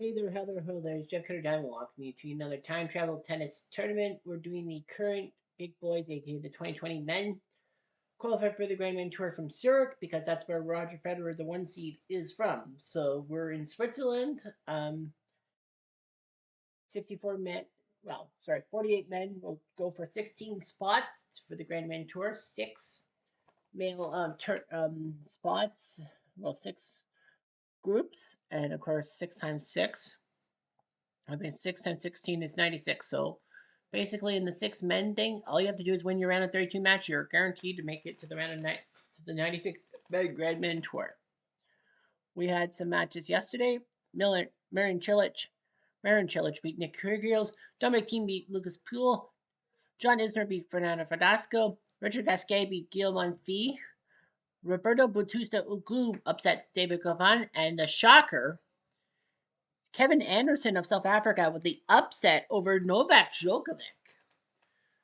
Hey there, Heather. Hello, there's Jeff Cutter Diamond welcoming you to another time travel tennis tournament. We're doing the current Big Boys, aka the 2020 men, qualified for the Grand Man Tour from Zurich because that's where Roger Federer, the one seed, is from. So we're in Switzerland. 64 men, 48 men will go for 16 spots for the Grand Man Tour. Six male spots, six groups, and of course, 6 times 6. I mean, 6 times 16 is 96. So basically, in the six men thing, all you have to do is win your round of 32 match. You're guaranteed to make it to the round of to the 96 Grand Men Tour. We had some matches yesterday. Marin Cilic beat Nick Kyrgios. Dominic Thiem beat Lucas Poole. John Isner beat Fernando Verdasco. Richard Gasquet beat Guillaume Monfils. Roberto Bautista Agut upsets David Goffin. And the shocker, Kevin Anderson of South Africa with the upset over Novak Djokovic.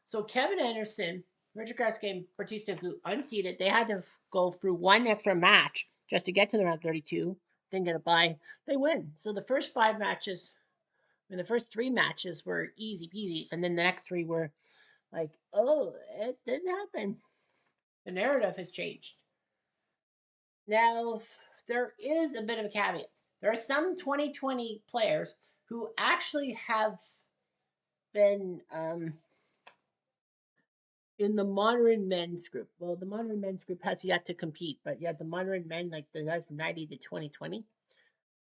So Kevin Anderson, Richard Gasquet, and Bautista Agut unseeded. They had to go through one extra match just to get to the round 32. Didn't get a bye. They win. So the first the first three matches were easy peasy, and then the next three were like, oh, it didn't happen. The narrative has changed. Now, there is a bit of a caveat. There are some 2020 players who actually have been in the modern men's group. Well, the modern men's group has yet to compete, but yeah, the modern men, like the guys from 90 to 2020,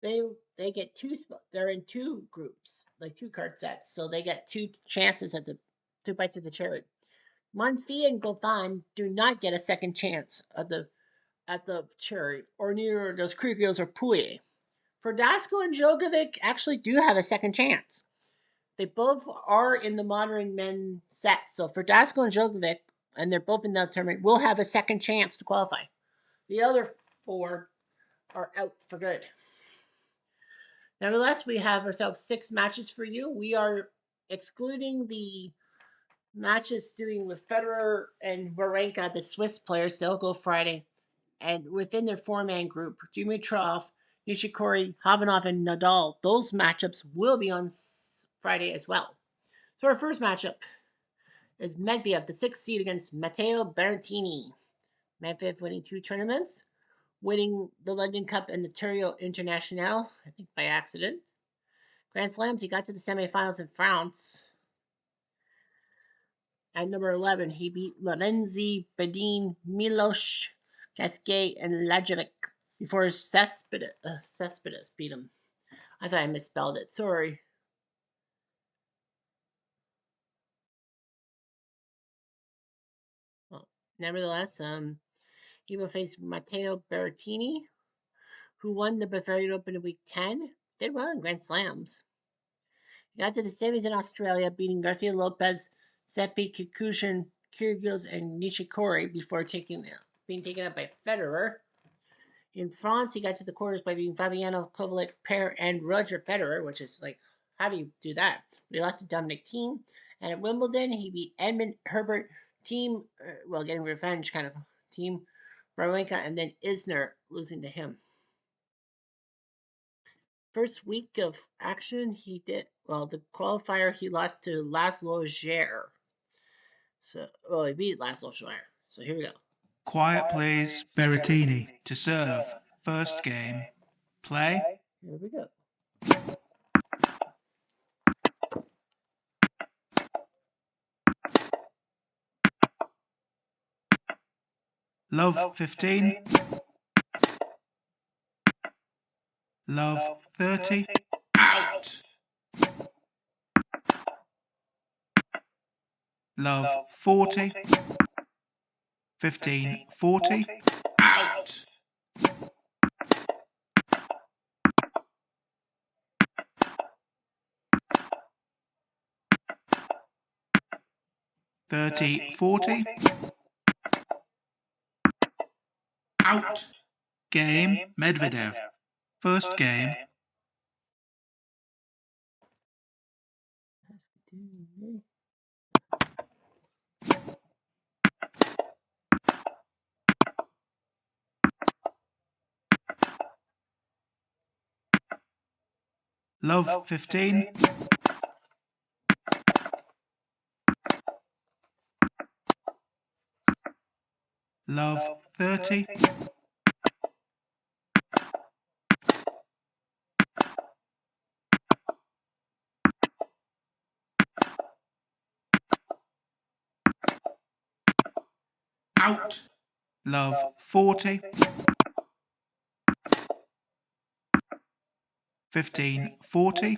they get two spots. They're in two groups, like two card sets, so they get two chances at the two bites of the cherry. Monfils and Goffin do not get a second chance at the cherry, or neither those Kyrgios or Pouille. Verdasco and Djokovic actually do have a second chance. They both are in the modern men set. So Verdasco and Djokovic, and they're both in that tournament, will have a second chance to qualify. The other four are out for good. Nevertheless, we have ourselves 6 matches for you. We are excluding the matches doing with Federer and Wawrinka, the Swiss players. They'll go Friday. And within their four-man group, Dimitrov, Nishikori, Havanov, and Nadal, those matchups will be on Friday as well. So our first matchup is Medvedev, the 6th seed, against Matteo Berrettini. Medvedev winning 2 tournaments, winning the London Cup and the Torino International, I think by accident. Grand Slams, he got to the semifinals in France. At number 11, he beat Lorenzi, Bedin, Milos, Gasquet, and Lajovic before Cespedes beat him. I thought I misspelled it. Sorry. Well, nevertheless, he will face Matteo Berrettini, who won the Bavarian Open in week 10. Did well in Grand Slams. He got to the semis in Australia, beating Garcia Lopez, Seppi, Kikuchin, Kyrgios, and Nishikori before being taken up by Federer. In France, he got to the quarters by beating Fabiano Kovalik, Per, and Roger Federer, which is like, how do you do that? But he lost to Dominic Thiem. And at Wimbledon, he beat Edmund Herbert, Thiem, getting revenge kind of Thiem, Wawrinka, and then Isner losing to him. First week of action, he did the qualifier. He lost to Laszlo Djere. So, he beat Laszlo Djere. So here we go. Quiet, please. Berrettini to serve. First game. Play. Here we go. Love 15. Love 30. Out. Love 40. 15, 40. Out. $30, 40. Out. Game, Medvedev. First game. Love 15. Love 30. Out. Love 40. 15 40.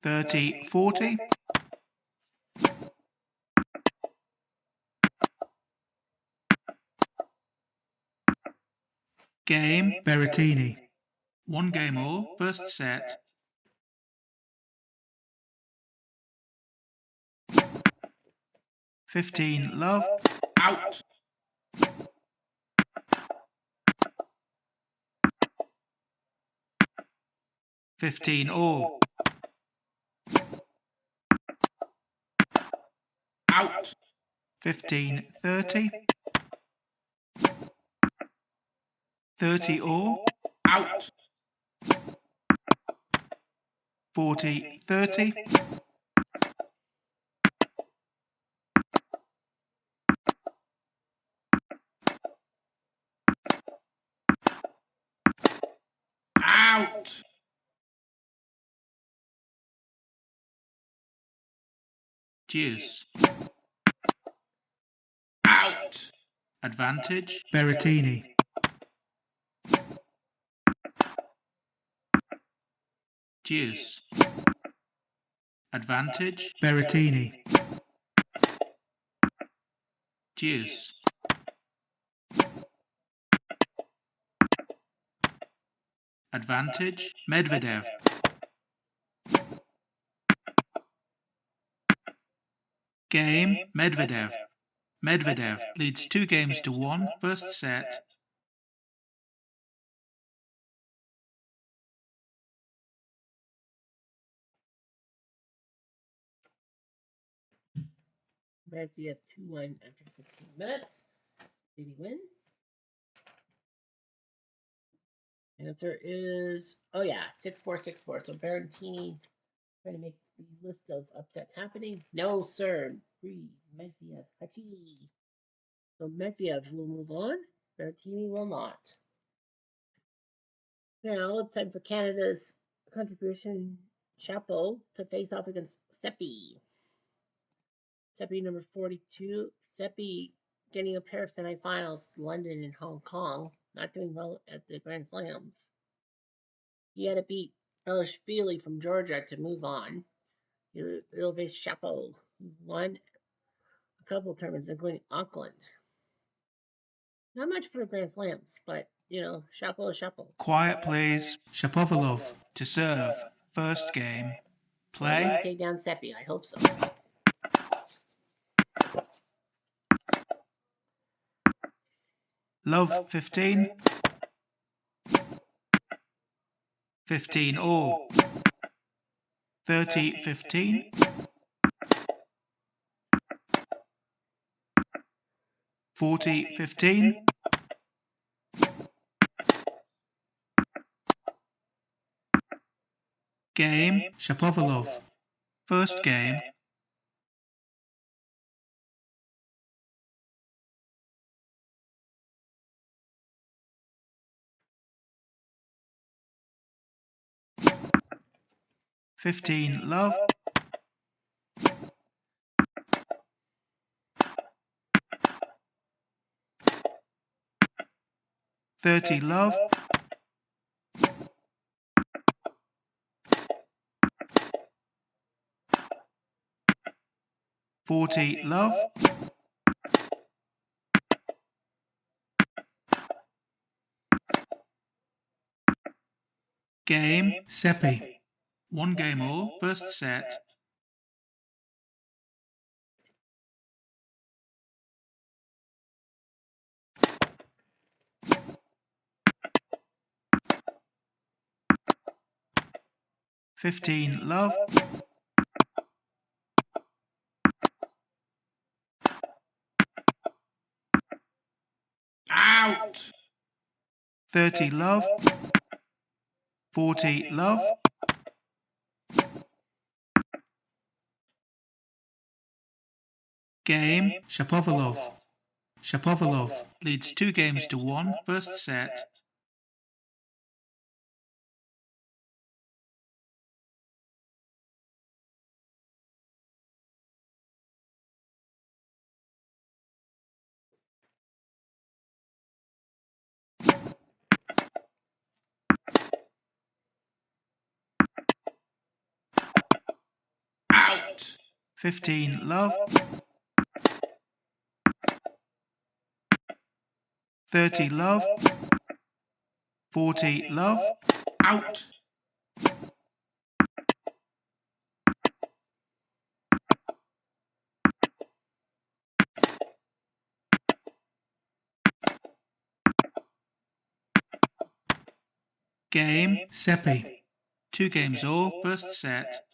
Thirty 40. Game Berrettini. One game all, first set. $15 love. Out. $15 all. Out. 15 30. 30 all. Out. 40 30. Out. Deuce. Out. Advantage Berrettini. Deuce. Advantage Berrettini. Deuce. Advantage Medvedev. Game Medvedev. Medvedev leads 2-1, first set. Medvedev 2-1 after 15 minutes. Did he win? Answer is, oh yeah, 6-4, 6-4. So Berrettini trying to make the list of upsets happening. No, sir. Medvedev. Hachi. So Medvedev will move on. Berrettini will not. Now it's time for Canada's contribution Chapeau to face off against Seppi. Seppi number 42. Seppi getting a pair of semifinals, London and Hong Kong. Not doing well at the Grand Slams. He had to beat Elishvili from Georgia to move on. He'll face Chapeau, who won a couple of tournaments, including Auckland. Not much for Grand Slams, but, Chapeau is Chapeau. Quiet please. Shapovalov to serve. First game. Play. Will he take down Seppi? I hope so. Love 15. 15 all. 30 15. 40 15. Game Shapovalov. First game. $15 love. $30 love. 40 love. Game Seppi. One game all, first set. $15 love. Out. 30 love, 40 love, game, Shapovalov. Shapovalov leads 2 games to 1, first set. Out. 15 love, 30 love, 40 love, Out. game, Seppi. 2 games all, first set.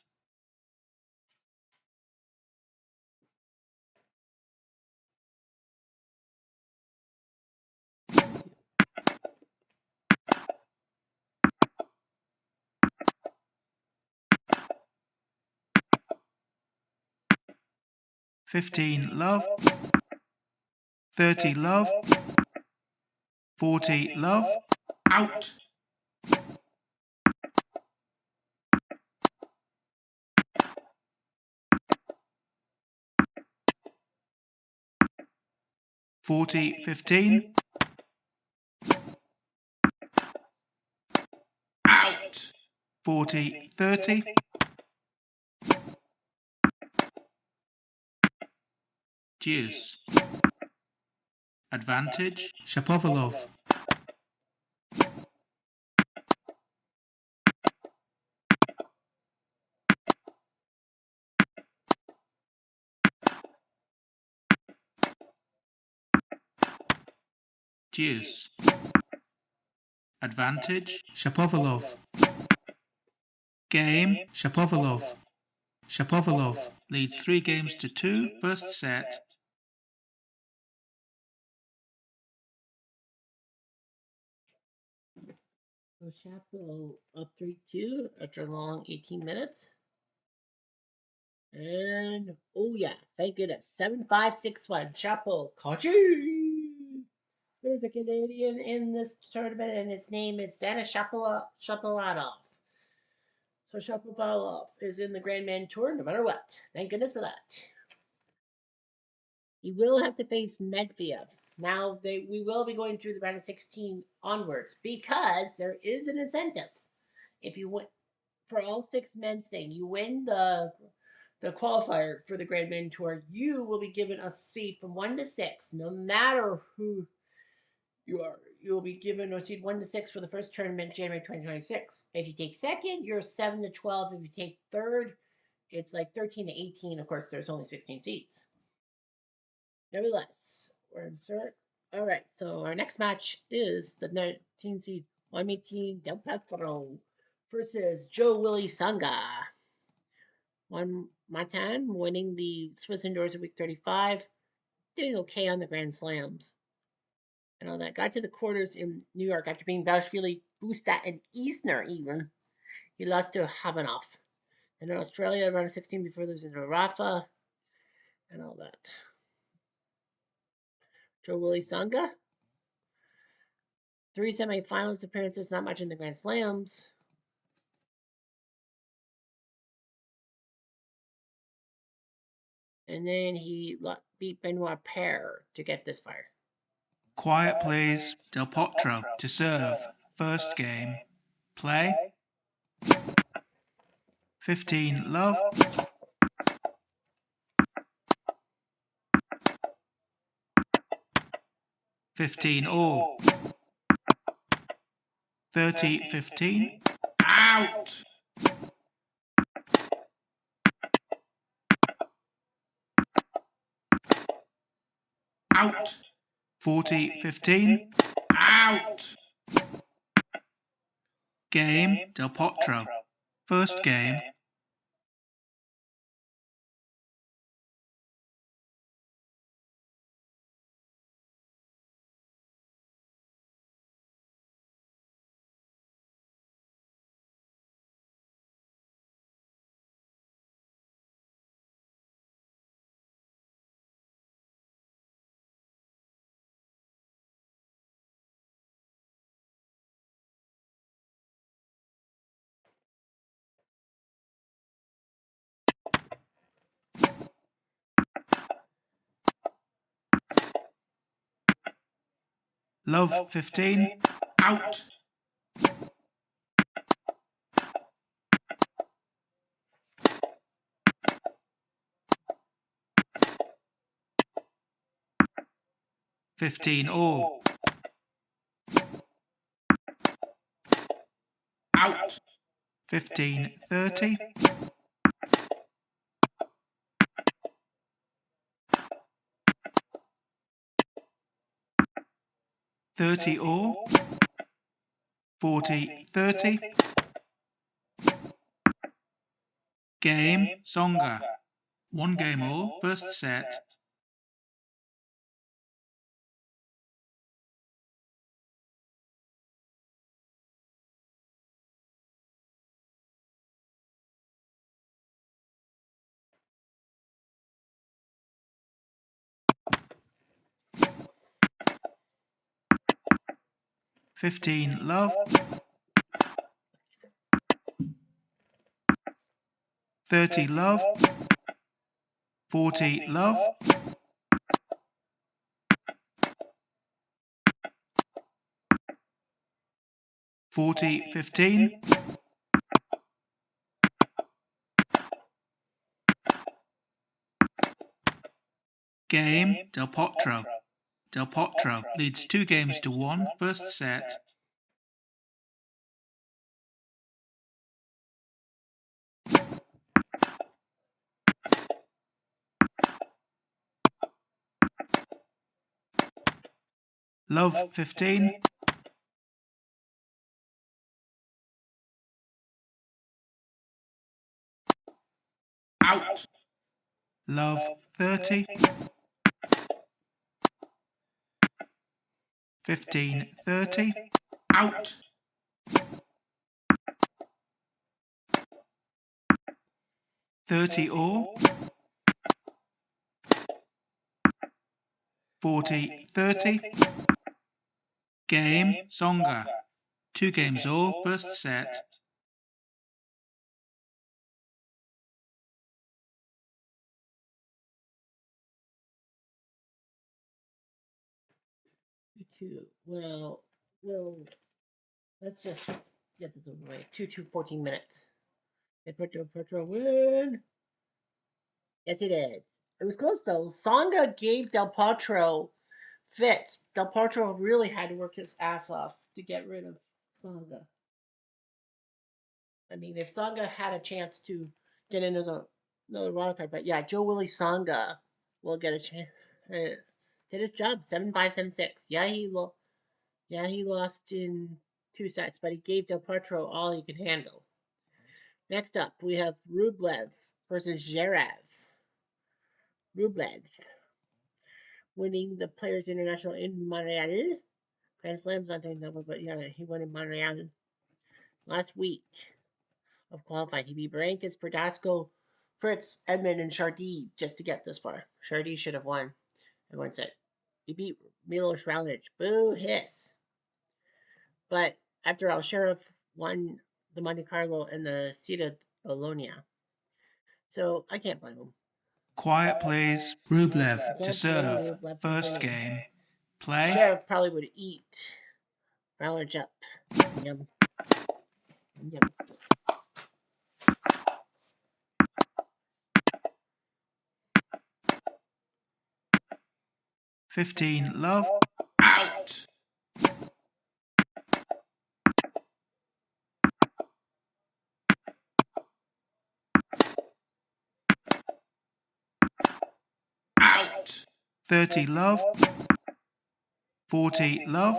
"15 love, 30 love, 40 love, Out. 40 15, Out. 40 30, deuce. Advantage, Shapovalov. Deuce. Advantage, Shapovalov. Game, Shapovalov. Shapovalov leads 3 games to 2, first set. So Chapo up 3-2 after a long 18 minutes. And oh yeah, thank goodness. 7-5-6-1. Chapo Kachi. There's a Canadian in this tournament, and his name is Denis Shapovalov. So Shapovalov is in the Grandman Tour no matter what. Thank goodness for that. He will have to face Medvedev. Now we will be going through the round of 16 onwards because there is an incentive. If you win for all 6 men staying, you win the qualifier for the Grandman Tour, you will be given a seed from 1 to 6, no matter who you are. You will be given a seed 1 to 6 for the first tournament, January 2026. If you take second, you're 7 to 12. If you take third, it's like 13 to 18. Of course, there's only 16 seats. Nevertheless, we're in cert. All right, so our next match is the 19 seed Juan Martín Del Potro versus Joe Willie Tsonga. Juan Martin winning the Swiss Indoors at week 35, doing okay on the Grand Slams. And all that. Got to the quarters in New York after being Basilashvili, Bustat, and Isner even. He lost to Havanov. And in Australia, around 16 before losing to Rafa and all that. Joe Willie Tsonga. 3 semifinals appearances, not much in the Grand Slams. And then he beat Benoit Paire to get this far. Quiet please, Del Potro to serve, first game. Play. 15 love, 15 all, 30 15, Out. Out. 40 15, Out. game, Del Potro. First game. Love 15. Out. 15 all. Out. 15 30. 30 all. 40 30. Game Songa. 1 game all. First set. $15 love. 30 love. 40 love. 40 15. 'Game Del Potro. Del Potro leads 2 games to 1. First set. Love 15. 'Love 30. 15 30. Out. 30 all. 40 30. Game Songa. 2 games all. First set. Well, let's just get this over with. 14 minutes. Did Puerto Puerto win? Yes, it is. It was close though. Songa gave Del Potro fits. Del Potro really had to work his ass off to get rid of Songa. I mean, if Songa had a chance to get into another wild card, but yeah, Joe Willie Songa will get a chance. Did his job 7-5, 7-6. Yeah, he lost in 2 sets, but he gave Del Potro all he could handle. Next up, we have Rublev versus Zverev. Rublev winning the Players International in Montreal. Grand Slam's not doing that well, but yeah, he won in Montreal last week of qualifying. He beat Berankis, Perdasco, Fritz, Edmund, and Chardy just to get this far. Chardy should have won in 1 set. He beat Milos Raonic. Boo hiss. But after all, Sheriff won the Monte Carlo and the Ciudad Bologna. So I can't blame him. Quiet please. Rublev to Can't serve. blame Rublev for First winning. game. Play. Sheriff probably would eat Raonic up. Yum. Yum. $15 love. Out. 30 love. 40 love.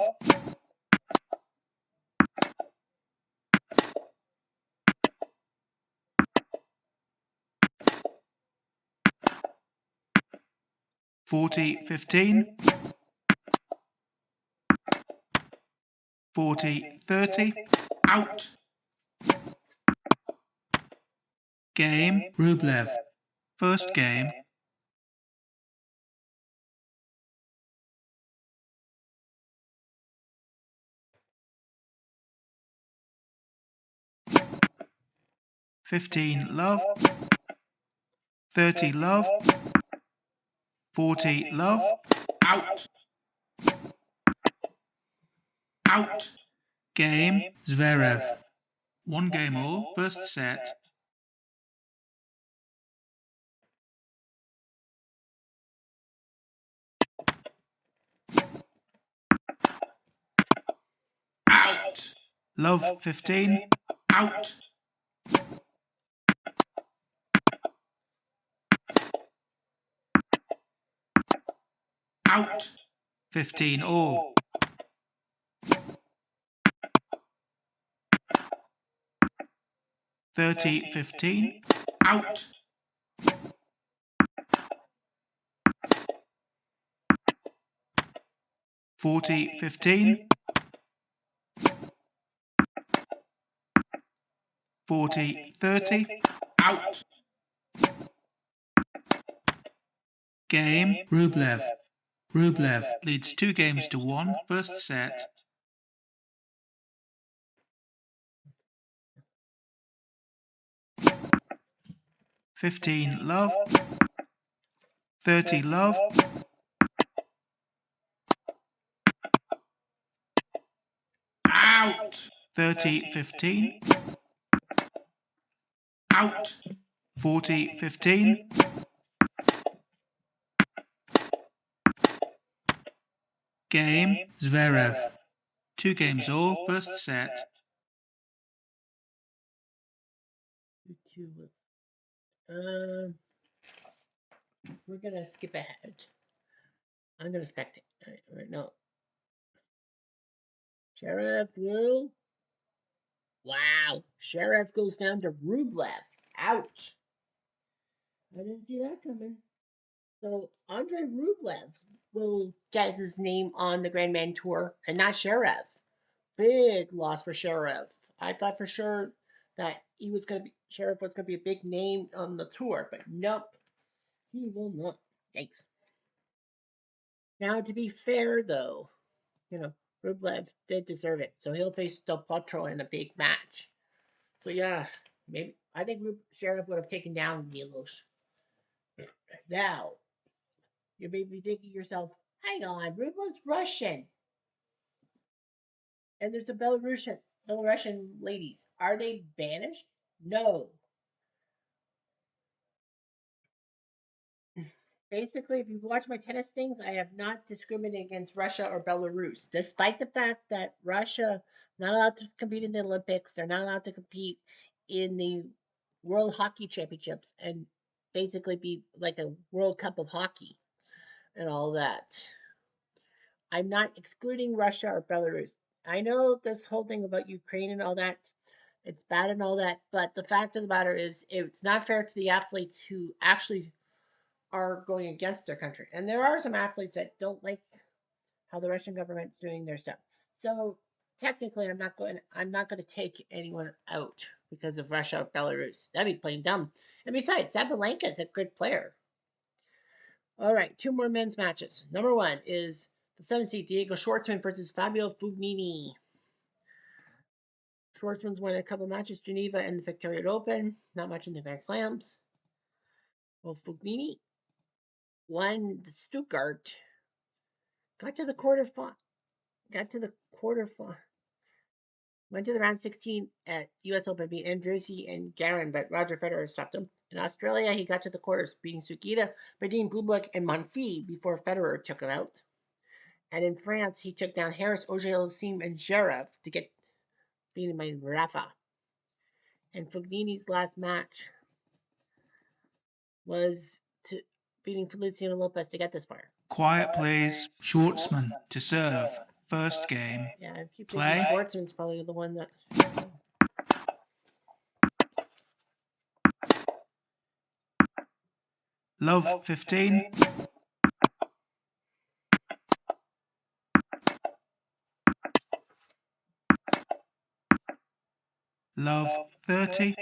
40 15. 40 30. Out. Game Rublev. First game. $15 love. 30 love. 40 love. Out. out, Game, Zverev. 1 game all, first set. out, Love 15, out, out, 15 all. Thirty 15, out, 40 15, 40 30. out, Game, Rublev. Rublev leads 2 games to 1, first set. (15) love, 30 love, out, 30 15, out, 40 15, Game, Zverev. 2 games all, first set. We're gonna skip ahead. I'm gonna spectate. Right, no. Sheriff will. Wow. Sheriff goes down to Rublev. Ouch. I didn't see that coming. So Andrei Rublev will get his name on the Grandman Tour and not Sheriff. Big loss for Sheriff. I thought for sure that Sheriff was gonna be a big name on the tour, but nope. He will not. Yikes. Now to be fair though, Rublev did deserve it. So he'll face Del Potro in a big match. So yeah, maybe I think Sheriff would have taken down Milos. Now, you may be thinking to yourself, hang on, Rublev's Russian. And there's the Belarusian ladies. Are they banished? No. Basically, if you watch my tennis things, I have not discriminated against Russia or Belarus, despite the fact that Russia not allowed to compete in the Olympics, they're not allowed to compete in the World Hockey Championships and basically be like a World Cup of hockey and all that. I'm not excluding Russia or Belarus. I know this whole thing about Ukraine and all that, it's bad and all that, but the fact of the matter is, it's not fair to the athletes who actually are going against their country. And there are some athletes that don't like how the Russian government's doing their stuff. So technically, I'm not going to take anyone out because of Russia or Belarus. That'd be plain dumb. And besides, Sabalenka is a good player. All right, 2 more men's matches. Number 1 is the 7th seed Diego Schwartzman versus Fabio Fognini. Schwartzman's won a couple matches, Geneva and the Victorian Open. Not much in the Grand Slams. Well, Fognini won the Stuttgart. Got to the quarterfinal. Went to the round 16 at US Open, beat Andrussi and Garin, but Roger Federer stopped him. In Australia, he got to the quarters, beating Sugita, Badin, Bublik, and Monfils before Federer took him out. And in France, he took down Harris, Auger-Aliassime, and Zverev to get beaten by Rafa. And Fognini's last match was beating Feliciano Lopez to get this far. Quiet please. Schwartzman to serve. First game. Yeah, I keep Play. thinking Schwartzman's probably the one that. Love 15. Love 30.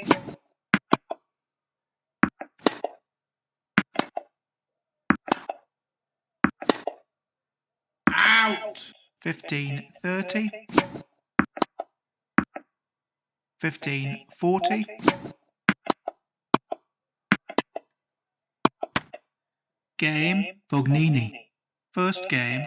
out, 15 30. 15 40. Game, Fognini. First game.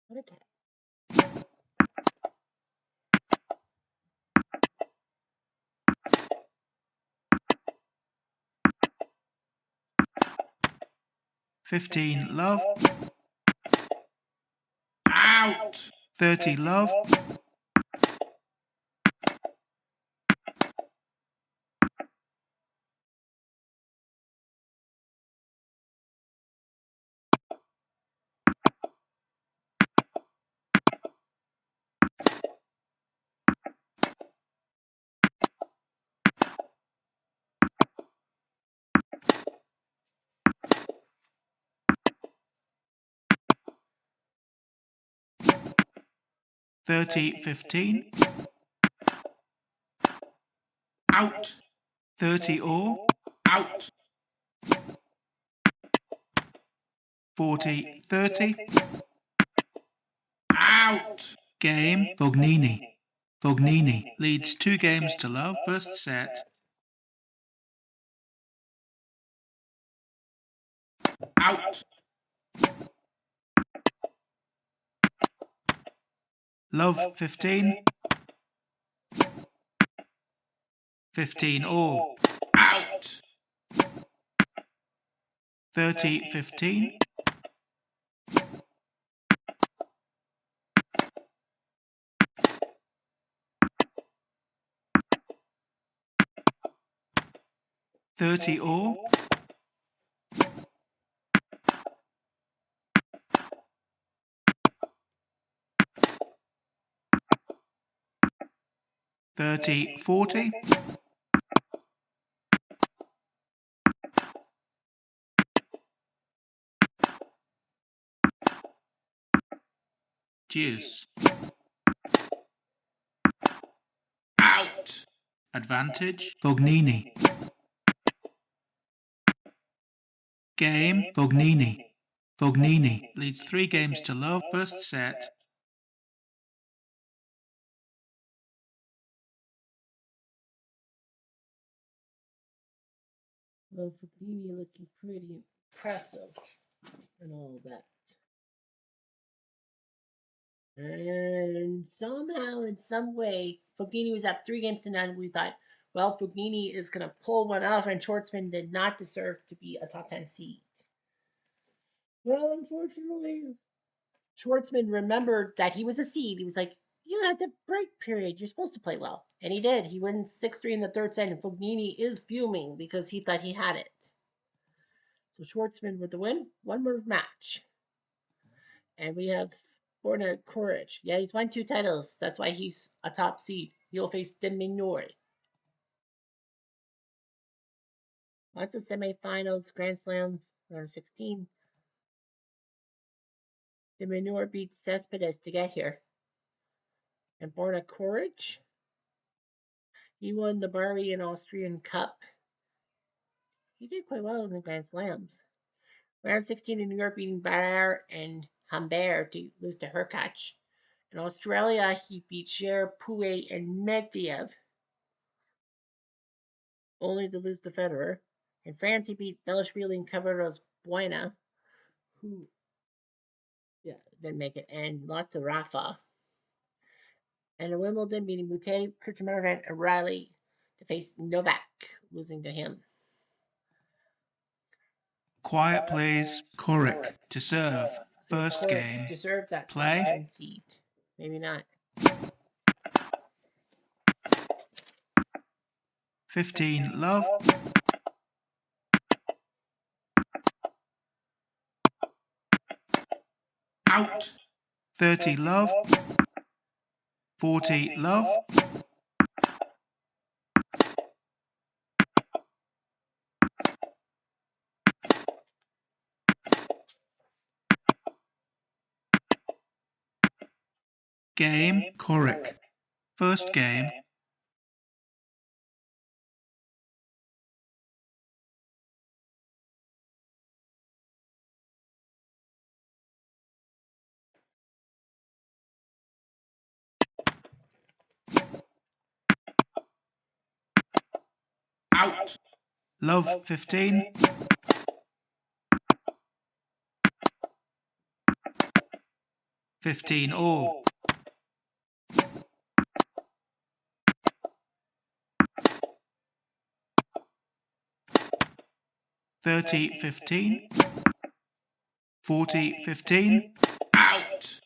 What a cat. Love. Out. 30 love. Thirty 15. Out. 30 all. Out. 40 30. Out. Game. Fognini. Fognini leads 2 games to love. First set. Out. Love 15. 15 all. Out. 30 15. Thirty all. Thirty 40. Deuce. Out. Advantage. Fognini. Game. Fognini. Fognini leads 3 games to love. First set. Well, Fognini looking pretty impressive and all that. And somehow, in some way, Fognini was up 3 games to 0. We thought, well, Fognini is going to pull one off, and Schwartzman did not deserve to be a top 10 seed. Well, unfortunately, Schwartzman remembered that he was a seed. He was like, you had the break period. You're supposed to play well. And he did. He wins 6-3 in the third set, and Fognini is fuming because he thought he had it. So Schwartzman with the win. One more match. And we have Borna Koric. Yeah, he's won 2 titles. That's why he's a top seed. He'll face De Minaur. Lots of semifinals, Grand Slam, round 16. De Minaur beat Cespedes to get here. And Borna Koric, he won the Bari Austrian Cup. He did quite well in the Grand Slams. Round 16 in New York, beating Barre and Humbert to lose to Hurkacz. In Australia, he beat Cher, Pouet, and Medvedev, only to lose to Federer. In France, he beat Belashvili and Cabarros Buena, who didn't make it, and lost to Rafa. And in Wimbledon, beating Moutet, Kirchner, and Riley to face Novak, losing to him. Quiet please. Koric to serve. First Koric game. deserved that Play. top 10 seed. Maybe not. 15 love. Out. 30 love. 40 love. Game. Koric. First game. Out. Love 15. 15 all. 30-15. 40-15. Out.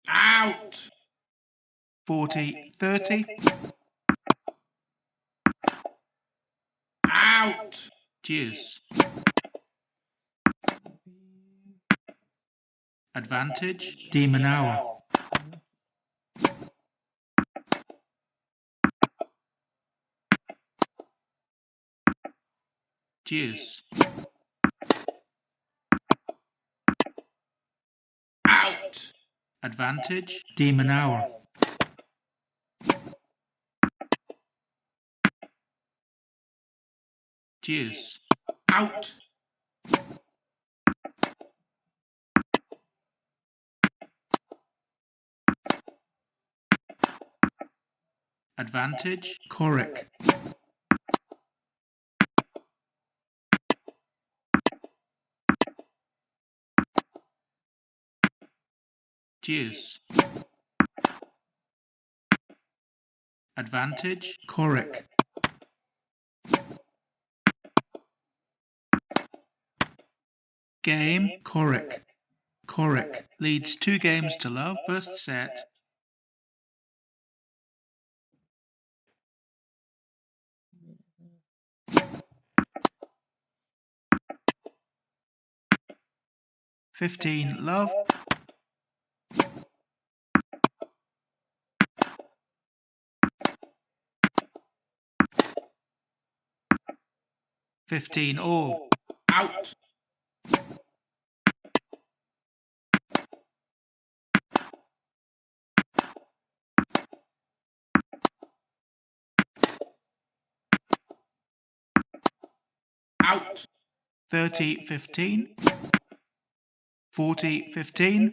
Out. 40-30. Out. Deuce. Advantage. Demon Hour. Deuce. Out. Advantage. Demon Hour. Deuce. Out. Advantage. Corrick. Deuce. Advantage. Corrick. Game. Corrick. Corrick leads 2 games to love. First set. (15) love. 15 all. Out. Out. 30-15. 40-15.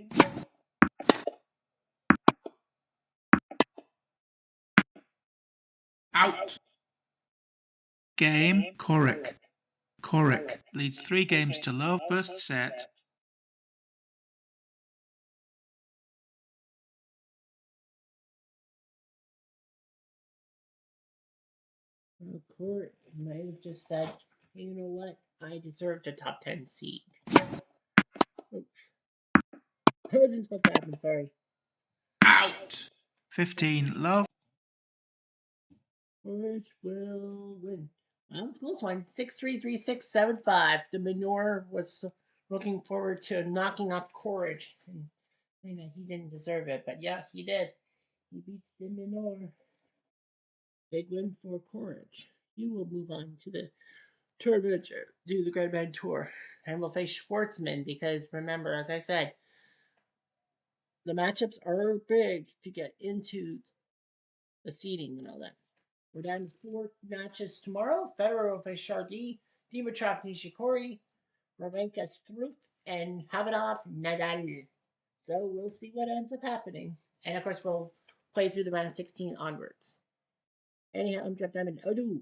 Out. Game. Corrick. Corrick leads 3 games to love. First set. Court might have just said, hey, you know what? I deserved a top 10 seed. Oops. That wasn't supposed to happen, sorry. Out. 15 love. Which will win? Well, it's a close one. 6-3, 3-6, 7-5. The Minor was looking forward to knocking off Courage and saying that he didn't deserve it. But yeah, he did. He beats the Minor. Big win for Courage. You will move on to the tournament, do the Grand Man Tour, and we'll face Schwartzman because remember, as I said, the matchups are big to get into the seeding and all that. We're down to 4 matches tomorrow. Federer will face Chardy, Dimitrov Nishikori, Wawrinka Struff, and Kavanaugh Nadal. So we'll see what ends up happening. And of course, we'll play through the round of 16 onwards. Anyhow, I'm Jeff Diamond. Odoo.